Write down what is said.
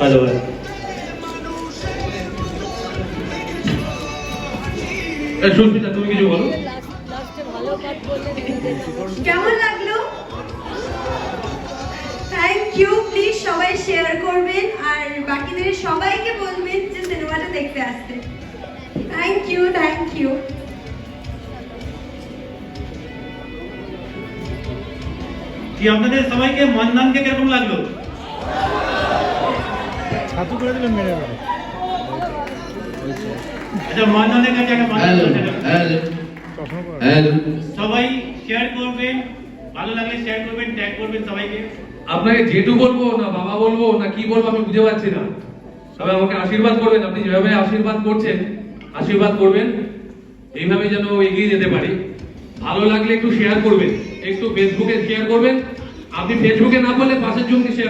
ভালোবাসি। সুস্মিতা তুমি কিছু বলো। কেমন লাগলো? Thank you. প্লিজ সবাই শেয়ার করবেন আর বাকিদের সবাইকে বলবেন যে সিনেমাটা দেখতে আসতে। Thank you, thank you. কি আপনাদের সবাইকে মন্দানকে কিরকম লাগলো? ছাতু করে দিলেন মেরে মেরে। আচ্ছা, মন্দানের কাছে একটা সবাই শেয়ার করবেন, ভালো লাগলে শেয়ার করবেন, ট্যাগ করবেন সবাইকে। আপনাকে জেঠু বলবো না বাবা বলবো না কি বলবো আমি বুঝে পাচ্ছি না, তবে আমাকে আশীর্বাদ করবেন। আপনি যেভাবে আশীর্বাদ করছেন আশীর্বাদ করবেন, এইভাবে যেন এগিয়ে যেতে পারি। ভালো লাগলে একটু শেয়ার করবেন, একটু ফেসবুকে শেয়ার করবেন। আপনি ফেসবুকে না করলে পাশের জনকে শেয়ার